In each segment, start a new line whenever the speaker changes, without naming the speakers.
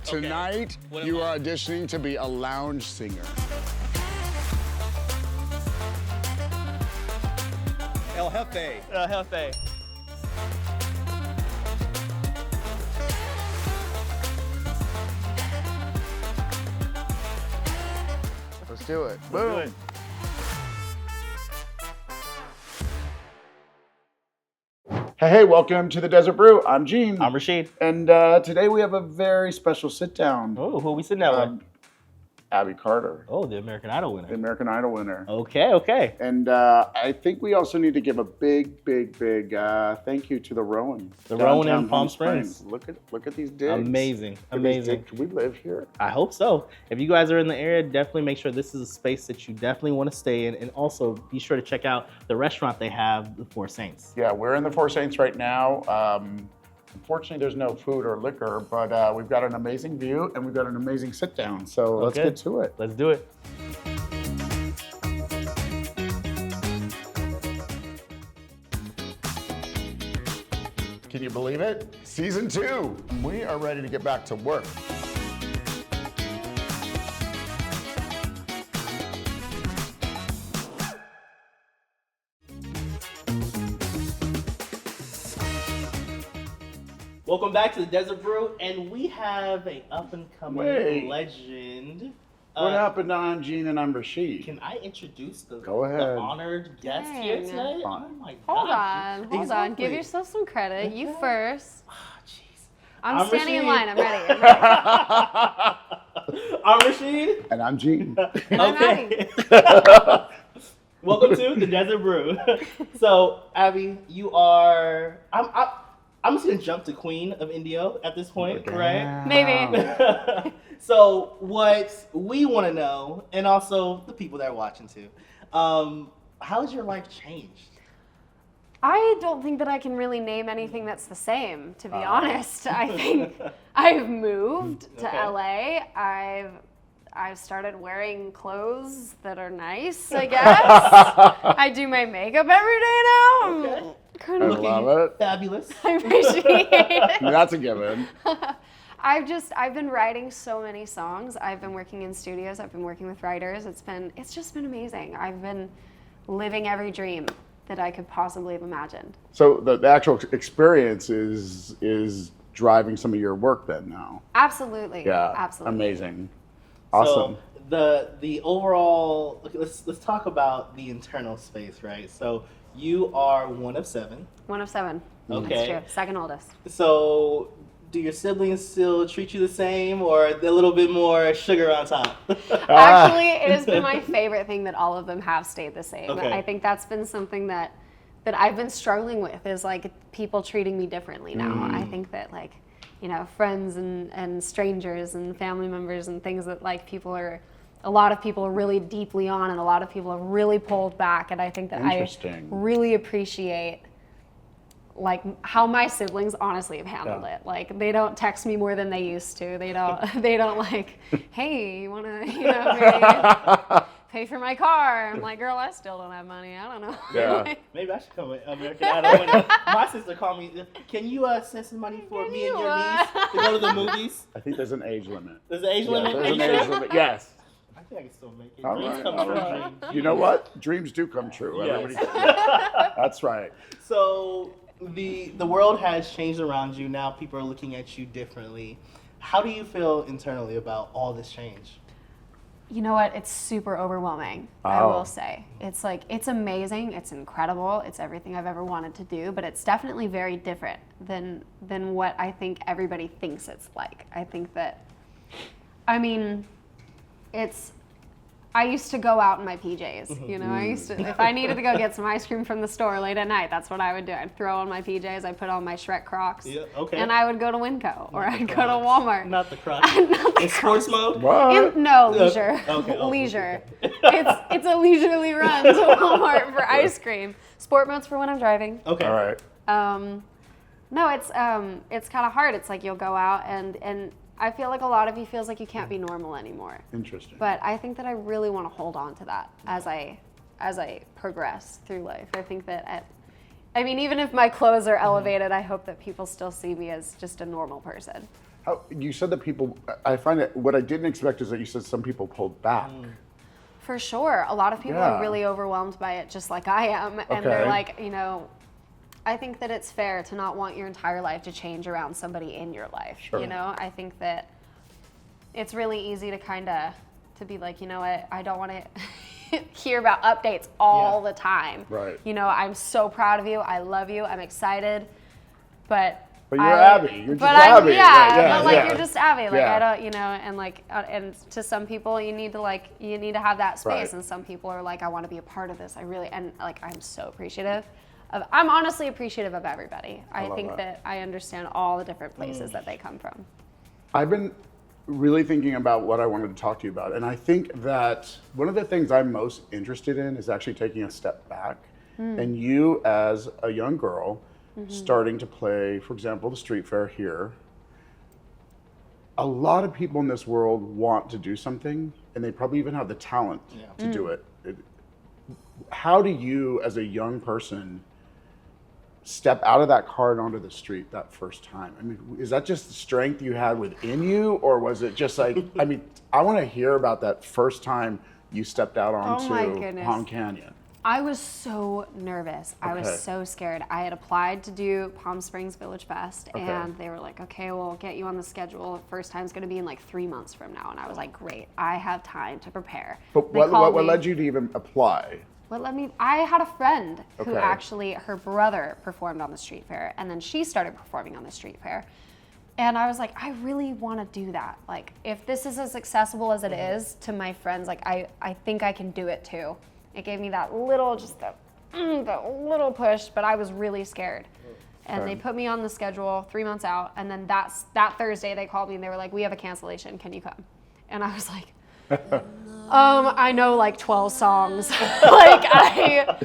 Tonight, you are auditioning to be a lounge singer.
El Jefe.
El Jefe.
Let's do it.
Let's do it.
Hey, welcome to the Desert Brew. I'm Gene.
I'm Rashid.
And today we have a very special sit down.
Oh, who are we sitting down with?
Abby Carter.
Oh, the American Idol winner.
The American Idol winner.
Okay.
And I think we also need to give a big thank you to the Rowan.
The Rowan
downtown
in Palm Springs.
Look at these digs.
Amazing.
Can we live here?
I hope so. If you guys are in the area, definitely make sure this is a space that you definitely want to stay in. And also be sure to check out the restaurant they have, the Four Saints.
Yeah, we're in the Four Saints right now. Unfortunately, there's no food or liquor, but we've got an amazing view and we've got an amazing sit down. So let's get to it.
Let's do it.
Can you believe it? Season 2. We are ready to get back to work.
Welcome back to the Desert Brew, and we have an up-and-coming legend.
What happened to I'm Gene and I'm Rashid?
Can I introduce the honored guest here
Dang.
today? Oh my
Hold
gosh.
on.
Exactly.
Give yourself some credit. You first.
Oh, jeez.
I'm standing in
Rashid.
line. I'm ready.
I'm Rashid.
And I'm Gene.
Okay. Welcome to the Desert Brew. So, Abby, you are. I'm just gonna jump to Queen of Indio at this point, right?
Maybe.
So, what we want to know, and also the people that are watching too, how's your life changed?
I don't think that I can really name anything that's the same, to be honest. I think I've moved to LA. I've started wearing clothes that are nice, I guess. I do my makeup every day now.
Okay.
Kind
I
of
love it.
Fabulous.
I appreciate it.
That's a given.
I've been writing so many songs. I've been working in studios. I've been working with writers. It's just been amazing. I've been living every dream that I could possibly have imagined.
So the actual experience is driving some of your work then now.
Absolutely.
Yeah.
Absolutely.
Amazing. Awesome.
So the overall, let's talk about the internal space, right? So you are one of 7.
One of 7.
Okay.
That's true. Second oldest.
So do your siblings still treat you the same, or a little bit more sugar on top?
Actually, it has been my favorite thing that all of them have stayed the same.
Okay.
I think that's been something that I've been struggling with, is like people treating me differently now. I think that friends and strangers and family members and things that a lot of people are really deeply on, and a lot of people have really pulled back. And I think that I really appreciate how my siblings honestly have handled it. Like, they don't text me more than they used to. They don't like, hey, you want to, maybe pay for my car? I'm like, girl, I still don't have money. I don't know.
Yeah.
Maybe I should come with American Idol. My sister called me, can you send some money for me and your niece to go to the movies?
I think there's an age limit.
There's an age limit?
There's an age limit. Yes.
I think I can still make it.
All
Dreams
right,
come
all
true.
right.
Dreams.
You know what? Dreams do come true.
Yes.
That's right.
So the world has changed around you. Now people are looking at you differently. How do you feel internally about all this change?
You know what? It's super overwhelming, I will say. It's amazing. It's incredible. It's everything I've ever wanted to do, but it's definitely very different than what I think everybody thinks it's like. I think that, I used to go out in my PJs, if I needed to go get some ice cream from the store late at night, that's what I would do. I'd throw on my PJs, I'd put on my Shrek Crocs, and I would go to Winco, or I'd go to Walmart.
Not the Crocs. In sports mode?
What?
No, leisure.
Okay.
Leisure. It's a leisurely run to Walmart for ice cream. Sport mode's for when I'm driving.
Okay.
All right.
No, it's kind of hard. It's like you'll go out and I feel like a lot of you feels like you can't be normal anymore.
Interesting.
But I think that I really want to hold on to that as I progress through life. I think that even if my clothes are elevated, I hope that people still see me as just a normal person.
You said that people, I find it, what I didn't expect is that you said some people pulled back.
For sure. A lot of people
Yeah.
are really overwhelmed by it, just like I am. And they're
Okay.
like, I think that it's fair to not want your entire life to change around somebody in your life.
Sure.
I think that it's really easy to to be like, you know what, I don't want to hear about updates all the time.
Right.
I'm so proud of you. I love you. I'm excited. But
You're Abby. You're just Abby.
Yeah, but like you're just Abby. Like
Yeah.
I don't, and to some people you need to have that space,
Right.
and some people are like, I want to be a part of this. I'm so appreciative I'm honestly appreciative of everybody. I
love
think that I understand all the different places that they come from.
I've been really thinking about what I wanted to talk to you about. And I think that one of the things I'm most interested in is actually taking a step back. And you, as a young girl, starting to play, for example, the street fair here. A lot of people in this world want to do something, and they probably even have the talent to do it. How do you, as a young person, step out of that car and onto the street that first time? I mean, is that just the strength you had within you, or was it just like, I want to hear about that first time you stepped out onto Palm Canyon.
I was so nervous. I was
Okay.
so scared. I had applied to do Palm Springs Village Fest, and they were like, okay, we'll get you on the schedule. First time's going to be in like 3 months from now. And I was like, great, I have time to prepare.
But
They
what
called me.
led you to even apply?
I had a friend who
Okay.
actually, her brother performed on the street fair, and then she started performing on the street fair. And I was like, I really want to do that. Like, if this is as accessible as it is to my friends, like, I think I can do it too. It gave me that little, that little push, but I was really scared. And they put me on the schedule 3 months out, and then that Thursday they called me and they were like, we have a cancellation, can you come? And I was like, I know like 12 songs. Like I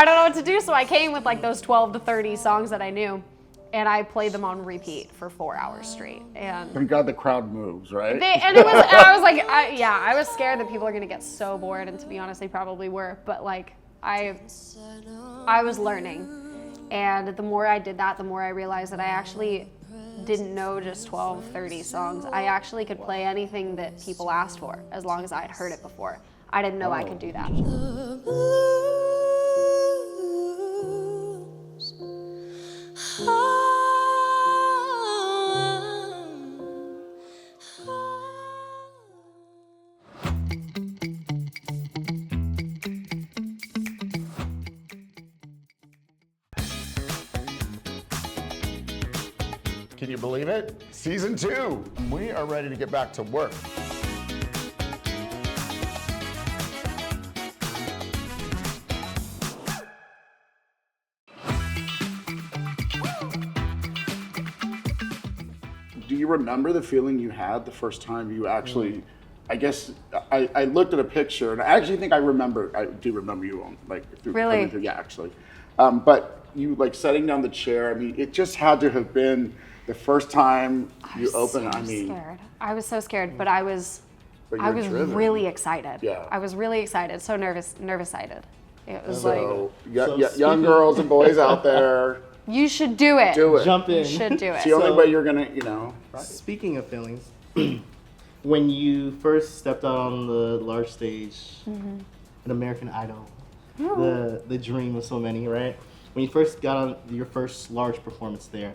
don't know what to do. So I came with like those 12 to 30 songs that I knew, and I played them on repeat for 4 hours straight. And
Thank God the crowd moves, right?
I was like, I was scared that people are gonna get so bored, and to be honest, they probably were. But like I was learning, and the more I did that, the more I realized that I actually didn't know just 12, 30 songs. I actually could play anything that people asked for, as long as I'd heard it before. I didn't know I could do that.
Can you believe it? Season 2. We are ready to get back to work. Do you remember the feeling you had the first time you actually, I guess, I looked at a picture and I actually think I do remember you on, like, through
Really?
coming through, yeah, actually. But you, like, setting down the chair, I mean, it just had to have been the first time you opened,
Scared. I was so scared, but I was
But you're driven.
really excited.
Yeah.
I was really excited, so nervous-sided. It was
So,
So
young
speaking-
girls and boys out there,
you should do it.
do it.
Jump in.
You should do
It's the
it.
only
So-
way you're gonna, right?
Speaking of feelings, when you first stepped out on the large stage, an American Idol, the dream of so many, right? When you first got on your first large performance there,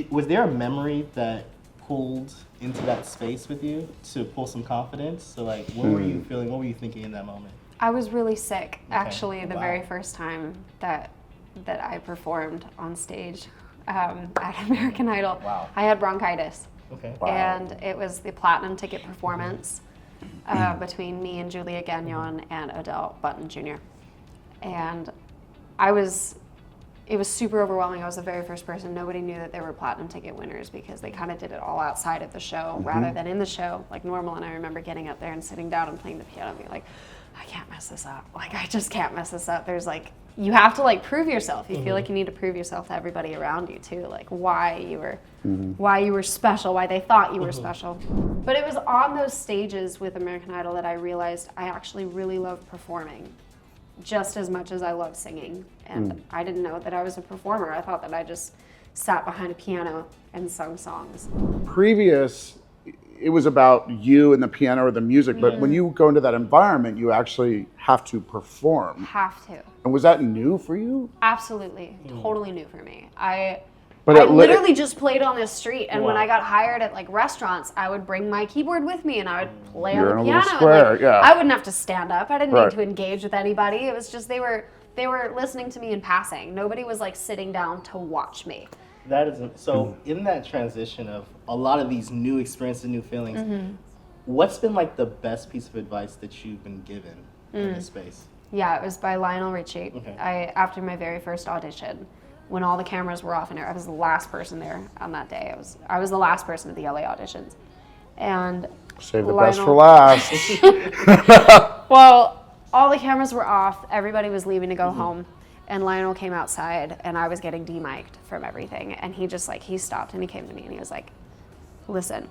was there a memory that pulled into that space with you to pull some confidence? So like, what were you feeling? What were you thinking in that moment?
I was really sick, actually, the
Wow.
very first time that I performed on stage at American Idol.
Wow.
I had bronchitis.
Okay.
Wow.
And it was the platinum ticket performance between me and Julia Gagnon and Odell Button Jr. And it was super overwhelming. I was the very first person. Nobody knew that there were platinum ticket winners because they kind of did it all outside of the show rather than in the show like normal. And I remember getting up there and sitting down and playing the piano and being like, I can't mess this up. Like, I just can't mess this up. There's like, you have to like prove yourself. You feel like you need to prove yourself to everybody around you too, like why you were special, why they thought you were special. But it was on those stages with American Idol that I realized I actually really love performing just as much as I love singing. And I didn't know that I was a performer. I thought that I just sat behind a piano and sung songs.
Previous, it was about you and the piano or the music, but when you go into that environment, you actually have to perform.
Have to.
And was that new for you?
Absolutely. Totally new for me. I
But
literally just played on the street, and when
Wow.
I got hired at like restaurants, I would bring my keyboard with me and I would play
You're
on
in
the
a little
piano.
square,
and,
yeah.
I wouldn't have to stand up. I didn't
Right.
need to engage with anybody. It was just they were listening to me in passing. Nobody was like sitting down to watch me.
That is so. In that transition of a lot of these new experiences, new feelings, what's been like the best piece of advice that you've been given in this space?
Yeah, it was by Lionel Richie.
Okay.
After my very first audition, when all the cameras were off and I was the last person there on that day. I was the last person at the LA auditions, and
Save the best for last.
Well, all the cameras were off. Everybody was leaving to go home. And Lionel came outside and I was getting demiked from everything. And he just he stopped and he came to me and he was like, listen,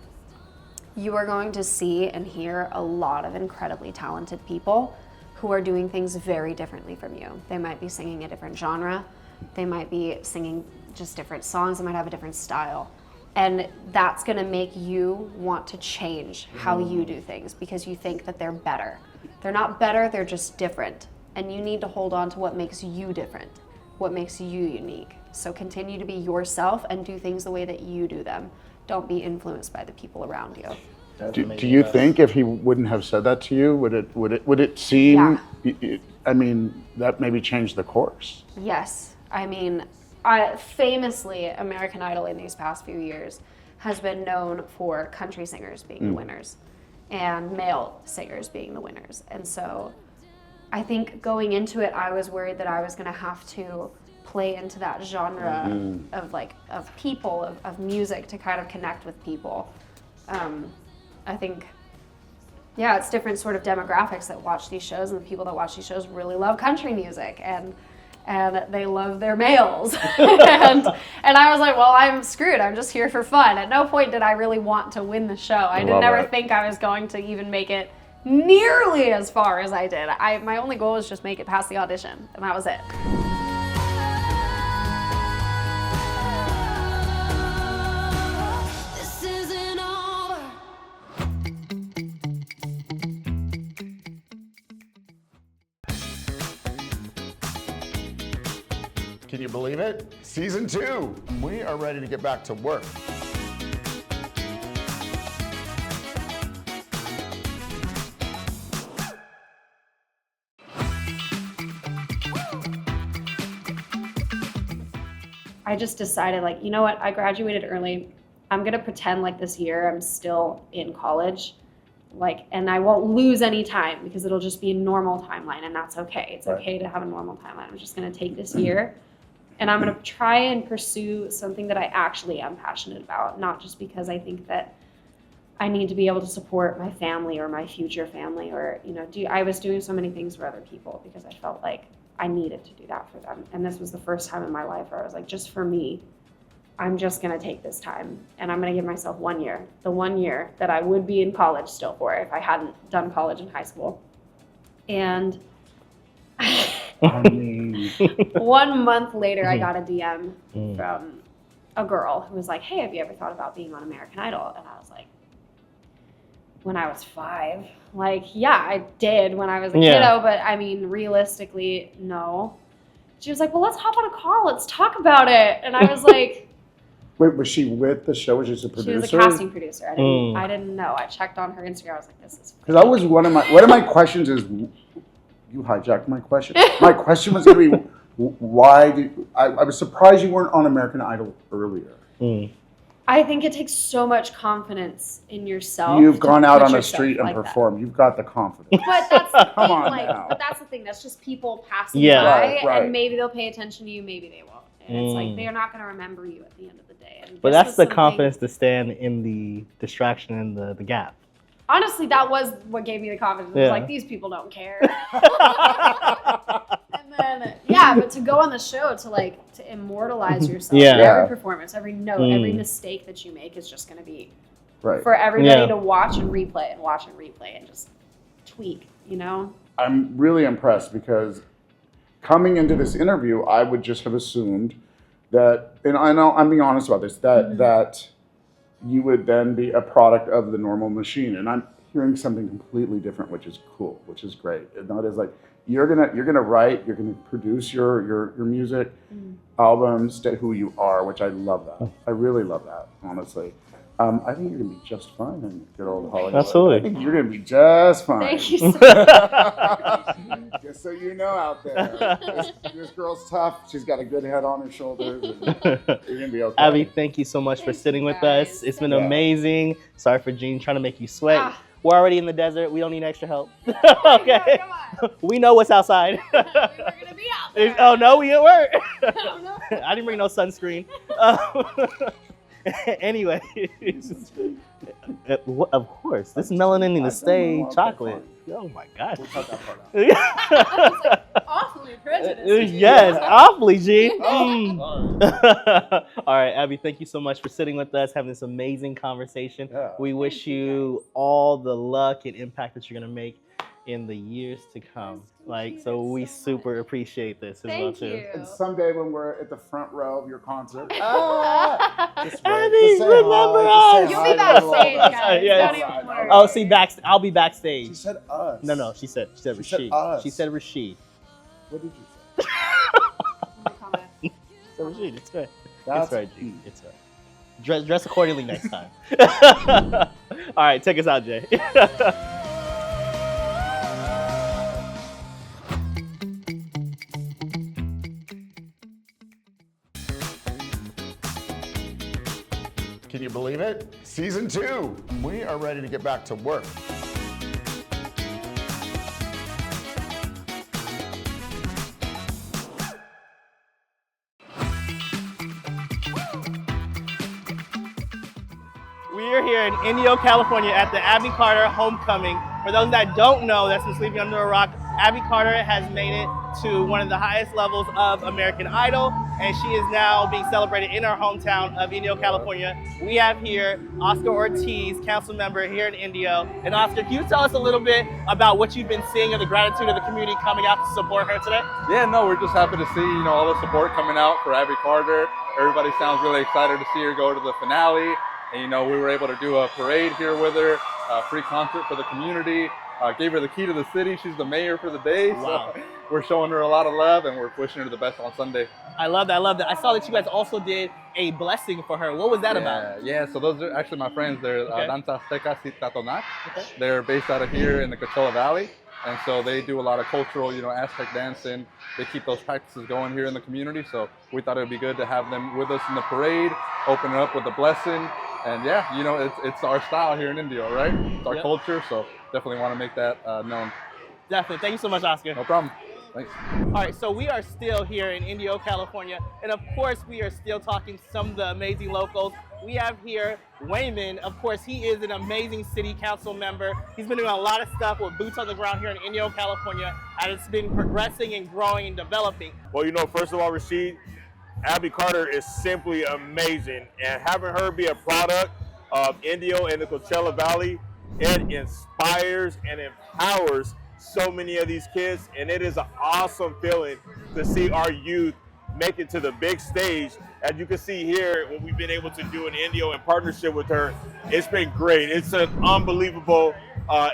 you are going to see and hear a lot of incredibly talented people who are doing things very differently from you. They might be singing a different genre. They might be singing just different songs. They might have a different style. And that's gonna make you want to change how you do things because you think that they're better. They're not better, they're just different. And you need to hold on to what makes you different, what makes you unique. So continue to be yourself and do things the way that you do them. Don't be influenced by the people around you.
Do you think if he wouldn't have said that to you, would it seem?
Yeah.
I mean, that maybe changed the course.
Yes, I mean, famously, American Idol in these past few years has been known for country singers being the winners and male singers being the winners. And so I think going into it, I was worried that I was going to have to play into that genre of people, of music to kind of connect with people. I think, yeah, it's different sort of demographics that watch these shows, and the people that watch these shows really love country music and they love their males. and I was like, well, I'm screwed. I'm just here for fun. At no point did I really want to win the show. I did never think I was going to even make it nearly as far as I did. My only goal was just make it past the audition, and that was it.
This isn't over.
Can you believe it? Season 2. We are ready to get back to work.
I just decided, like, you know what? I graduated early. I'm gonna pretend like this year I'm still in college, and I won't lose any time because it'll just be a normal timeline, and that's okay. It's okay to have a normal timeline. I'm just gonna take this year, and I'm gonna try and pursue something that I actually am passionate about, not just because I think that I need to be able to support my family or my future family, or I was doing so many things for other people because I felt like I needed to do that for them. And this was the first time in my life where I was like, just for me, I'm just gonna take this time and I'm gonna give myself 1 year, the 1 year that I would be in college still for if I hadn't done college in high school. And 1 month later, I got a DM from a girl who was like, hey, have you ever thought about being on American Idol? And I was like, when I was 5, yeah, I did when I was a kiddo, but I mean, realistically, no. She was like, well, let's hop on a call. Let's talk about it. And I was like,
wait, was she with the show? Was she a producer?
She was a casting producer. I didn't know. I checked on her Instagram. I was like, this is
Because that was one of my questions is, you hijacked my question. My question was going to be, why I was surprised you weren't on American Idol earlier.
I think it takes so much confidence in yourself.
You've gone out on the
yourself
street and
like
performed. You've got the confidence.
But that's the
Come
thing.
on now.
But that's the thing. That's just people passing
Yeah.
by,
Right.
and maybe they'll pay attention to you, maybe they won't. And it's like they're not going to remember you at the end of the day. And
But
this
that's
was
the
something-
confidence to stand in the distraction and the gap.
Honestly, that was what gave me the confidence. It was
Yeah.
like, these people don't care. And then, but to go on the show, to immortalize yourself,
Yeah.
every performance, every note, every mistake that you make is just going to be
Right.
for everybody
Yeah.
to watch and replay and just tweak,
I'm really impressed because coming into this interview, I would just have assumed that, and I know I'm being honest about this, that you would then be a product of the normal machine, and I'm hearing something completely different, which is cool, which is great. And that is like you're gonna write, you're gonna produce your music, albums, stay who you are, which I love that. I really love that, honestly. I think you're gonna be just fine in good old Hollywood.
Absolutely.
I think you're gonna be just fine.
Thank you so much.
Just so you know out there, this girl's tough. She's got a good head on her shoulders. And you're gonna be okay.
Abby, thank you so much for sitting with
guys.
us. It's been
Yeah.
amazing. Sorry for Jean trying to make you sweat.
Ah.
We're already in the desert. We don't need extra help. Okay.
Come on.
We know what's outside.
We were gonna be out there.
Oh no, we at work.
Oh, no.
I didn't bring no sunscreen. Anyway, of course, this melanin in the stay chocolate. Oh my gosh.
We'll cut that part out.
Awfully prejudiced.
Yes, awfully, G.
Oh,
All right, Abby, thank you so much for sitting with us, having this amazing conversation.
Yeah.
We wish you all the luck and impact that you're gonna make in the years to come. So we super appreciate this as well
Thank
too.
you.
And someday when we're at the front row of your concert, just wait,
Abby,
just say
remember
hi,
us.
just say
You'll
hi
be
to all of
backstage,
us.
guys.
Yeah.
Don't even worry.
Oh, see, I'll be backstage.
She said us.
No, she said
She said
Rashid.
us.
She said Rashid.
What did you say?
No comment.
So Rashid, it's good.
That's
It's right, G.
deep.
It's right. Dress accordingly next time. All right, take us out, Jay.
Can you believe it? Season 2. We are ready to get back to work.
We are here in Indio, California at the Abby Carter Homecoming. For those that don't know, that's been sleeping under a rock, Abby Carter has made it to one of the highest levels of American Idol, and she is now being celebrated in our hometown of Indio, California. We have here Oscar Ortiz, council member here in Indio. And Oscar, can you tell us a little bit about what you've been seeing of the gratitude of the community coming out to support her today?
Yeah, no, we're just happy to see, all the support coming out for Abby Carter. Everybody sounds really excited to see her go to the finale. And, we were able to do a parade here with her, a free concert for the community. Gave her the key to the city. She's the mayor for the day.
Wow.
So we're showing her a lot of love and we're pushing her to the best on Sunday.
I love that. I saw that you guys also did a blessing for her. What was that about?
Yeah, so those are actually my friends. They're
Okay.
Danza Azteca y Tatonac.
Okay.
They're based out of here in the Coachella Valley. And so they do a lot of cultural, Aztec dancing. They keep those practices going here in the community. So we thought it would be good to have them with us in the parade, open it up with a blessing. And yeah, it's our style here in Indio, right? It's our
Yep.
culture. So definitely want to make that known.
Definitely. Thank you so much, Oscar.
No problem. Thanks.
All right, so we are still here in Indio, California, and of course we are still talking to some of the amazing locals. We have here Wayman. Of course, he is an amazing city council member. He's been doing a lot of stuff with boots on the ground here in Indio, California, and it's been progressing and growing and developing.
Well, first of all, Rashid, Abby Carter is simply amazing, and having her be a product of Indio and the Coachella Valley, it inspires and empowers so many of these kids, and it is an awesome feeling to see our youth make it to the big stage. As you can see here, what we've been able to do in Indio in partnership with her, it's been great. It's an unbelievable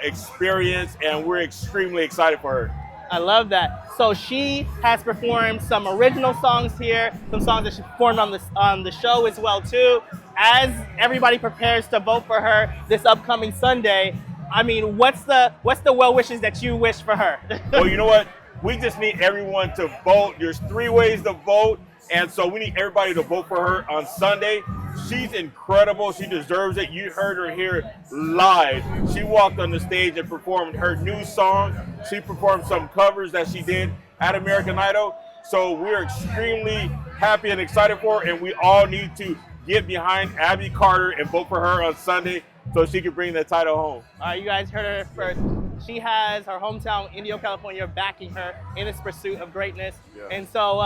experience, and we're extremely excited for her.
I love that. So she has performed some original songs here, some songs that she performed on the show as well too. As everybody prepares to vote for her this upcoming Sunday, I mean, what's the well wishes that you wish for her?
Well, you know what? We just need everyone to vote. There's 3 ways to vote, and so we need everybody to vote for her on Sunday. She's incredible. She deserves it. You heard her here live. She walked on the stage and performed her new song. She performed some covers that she did at American Idol. So we're extremely happy and excited for her, and we all need to get behind Abby Carter and vote for her on Sunday so she can bring the title home.
You guys heard her first. She has her hometown, Indio, California, backing her in this pursuit of greatness.
Yeah.
And so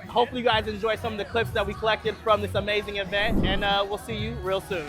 hopefully you guys enjoy some of the clips that we collected from this amazing event, and we'll see you real soon.